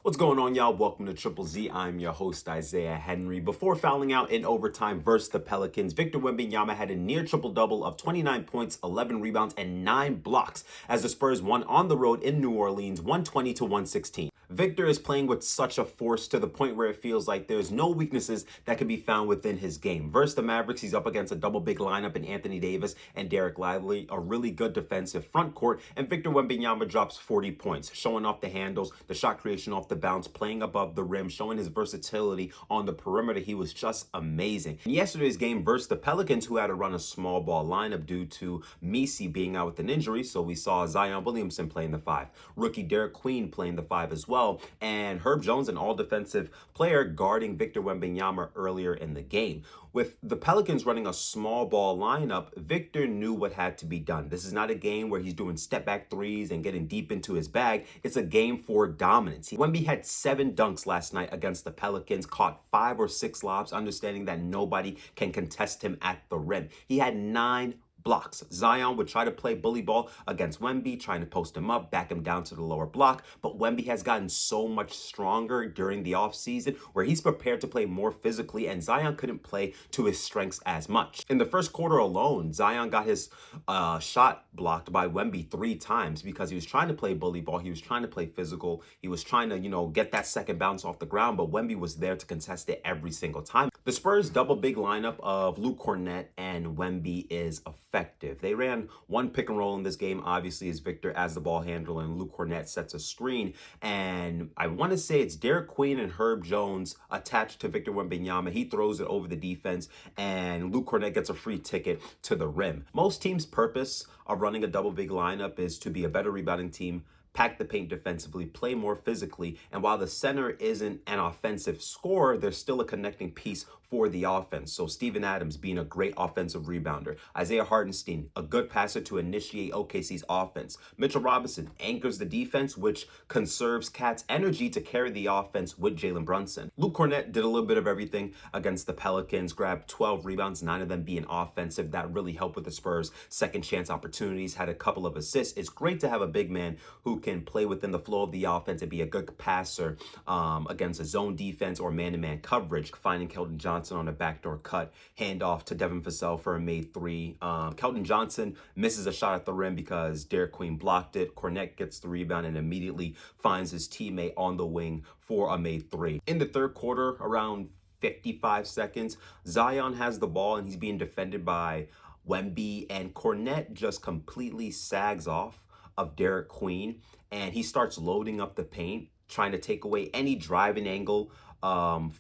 What's going on, y'all? Welcome to Triple Z. I'm your host, Isaiah Henry. Before fouling out in overtime versus the Pelicans, Victor Wembanyama had a near triple-double of 29 points, 11 rebounds, and 9 blocks as the Spurs won on the road in New Orleans, 120 to 116. Victor is playing with such a force to the point where it feels like there's no weaknesses that can be found within his game. Versus the Mavericks, he's up against a double big lineup in Anthony Davis and Derek Lively, a really good defensive front court, and Victor Wembanyama drops 40 points, showing off the handles, the shot creation off the bounce, playing above the rim, showing his versatility on the perimeter. He was just amazing. In yesterday's game versus the Pelicans, who had to run a small ball lineup due to Messi being out with an injury, so we saw Zion Williamson playing the 5, rookie Derek Queen playing the 5 as well, and Herb Jones, an all-defensive player, guarding Victor Wembanyama earlier in the game. With the Pelicans running a small ball lineup, Victor knew what had to be done. This is not a game where he's doing step-back threes and getting deep into his bag. It's a game for dominance. Wemby had 7 dunks last night against the Pelicans, caught 5 or 6 lobs, understanding that nobody can contest him at the rim. He had 9 blocks. Zion would try to play bully ball against Wemby, trying to post him up, back him down to the lower block, but Wemby has gotten so much stronger during the offseason where he's prepared to play more physically, and Zion couldn't play to his strengths as much. In the first quarter alone, Zion got his shot blocked by Wemby 3 times because he was trying to play bully ball, he was trying to play physical, he was trying to, get that second bounce off the ground, but Wemby was there to contest it every single time. The Spurs' double big lineup of Luke Kornet and Wemby is effective. They ran one pick and roll in this game, obviously, as Victor as the ball handler and Luke Kornet sets a screen. And I want to say it's Derek Queen and Herb Jones attached to Victor Wembanyama. He throws it over the defense, and Luke Kornet gets a free ticket to the rim. Most teams' purpose of running a double big lineup is to be a better rebounding team, pack the paint defensively, play more physically, and while the center isn't an offensive scorer, there's still a connecting piece for the offense. So Steven Adams being a great offensive rebounder, Isaiah Hartenstein, a good passer to initiate OKC's offense, Mitchell Robinson anchors the defense, which conserves Cat's energy to carry the offense with Jalen Brunson. Luke Kornet did a little bit of everything against the Pelicans, grabbed 12 rebounds, 9 of them being offensive. That really helped with the Spurs' second chance opportunities, had a couple of assists. It's great to have a big man who can play within the flow of the offense and be a good passer against a zone defense or man-to-man coverage, finding Keldon Johnson on a backdoor cut, handoff to Devin Vassell for a made 3. Keldon Johnson misses a shot at the rim because Derek Queen blocked it. Kornet gets the rebound and immediately finds his teammate on the wing for a made 3. In the third quarter, around 55 seconds, Zion has the ball and he's being defended by Wemby, and Kornet just completely sags off of Derek Queen, and he starts loading up the paint, trying to take away any driving angle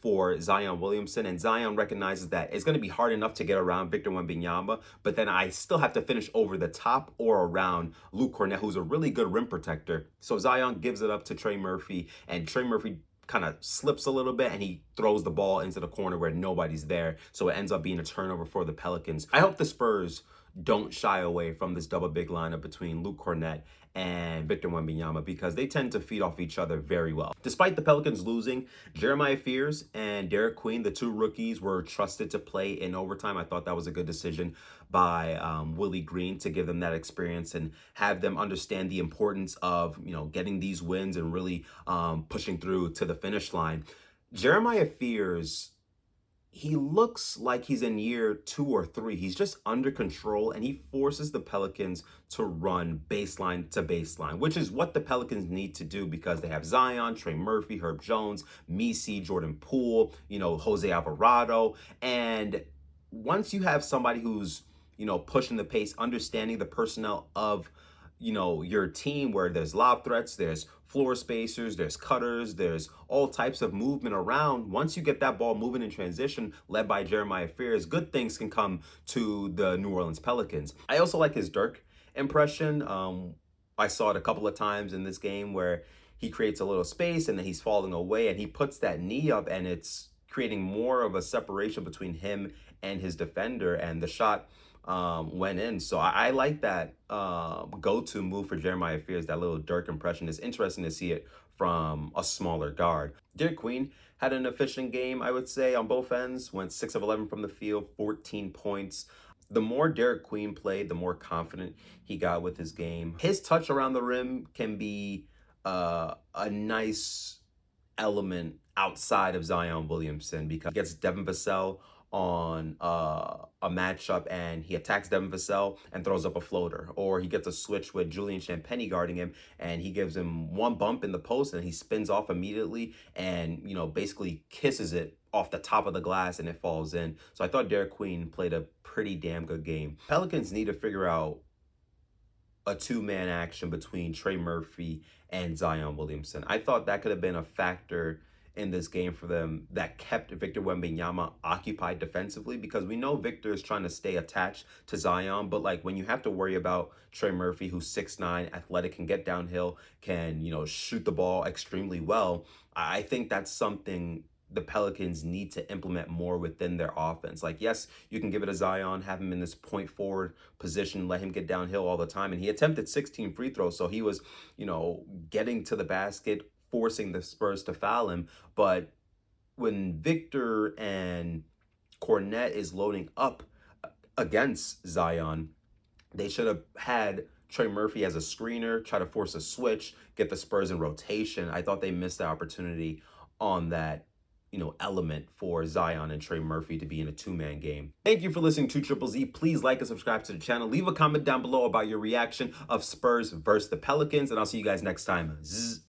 for Zion Williamson. And Zion recognizes that it's going to be hard enough to get around Victor Wembanyama, but then I still have to finish over the top or around Luke Kornet, who's a really good rim protector. So Zion gives it up to Trey Murphy, and Trey Murphy kind of slips a little bit and he throws the ball into the corner where nobody's there. So it ends up being a turnover for the Pelicans. I hope the Spurs don't shy away from this double big lineup between Luke Kornet and Victor Wembanyama because they tend to feed off each other very well. Despite the Pelicans losing, Jeremiah Fears and Derek Queen, the 2 rookies, were trusted to play in overtime. I thought that was a good decision by Willie Green to give them that experience and have them understand the importance of, getting these wins and really pushing through to the finish line. Jeremiah Fears, he looks like he's in year 2 or 3. He's just under control, and he forces the Pelicans to run baseline to baseline, which is what the Pelicans need to do because they have Zion, Trey Murphy, Herb Jones, Messi, Jordan Poole, Jose Alvarado. And once you have somebody who's, pushing the pace, understanding the personnel of, your team, where there's lob threats, there's floor spacers, there's cutters, there's all types of movement around. Once you get that ball moving in transition, led by Jeremiah Fears, good things can come to the New Orleans Pelicans. I also like his Dirk impression. I saw it a couple of times in this game where he creates a little space and then he's falling away and he puts that knee up and it's creating more of a separation between him and his defender, and the shot went in. So I like that go-to move for Jeremiah Fears, that little Dirk impression. It's interesting to see it from a smaller guard. Derek Queen had an efficient game, I would say, on both ends. Went 6 of 11 from the field, 14 points. The more Derek Queen played, the more confident he got with his game. His touch around the rim can be a nice element outside of Zion Williamson, because he gets Devin Vassell on a matchup and he attacks Devin Vassell and throws up a floater, or he gets a switch with Julian Champagnie guarding him and he gives him one bump in the post and he spins off immediately and, you know, basically kisses it off the top of the glass and it falls in. So I thought Derek Queen played a pretty damn good game. Pelicans need to figure out a two-man action between Trey Murphy and Zion Williamson. I thought that could have been a factor in this game for them that kept Victor Wembanyama occupied defensively, because we know Victor is trying to stay attached to Zion, but like when you have to worry about Trey Murphy, who's 6'9", athletic, can get downhill, can, you know, shoot the ball extremely well, I think that's something the Pelicans need to implement more within their offense. Like, yes, you can give it to Zion, have him in this point forward position, let him get downhill all the time. And he attempted 16 free throws, so he was, you know, getting to the basket, forcing the Spurs to foul him. But when Victor and Cornette is loading up against Zion, they should have had Trey Murphy as a screener, try to force a switch, get the Spurs in rotation. I thought they missed the opportunity on that, you know, element for Zion and Trey Murphy to be in a two-man game. Thank you for listening to Triple Z. Please like and subscribe to the channel. Leave a comment down below about your reaction of Spurs versus the Pelicans, and I'll see you guys next time. Zzz.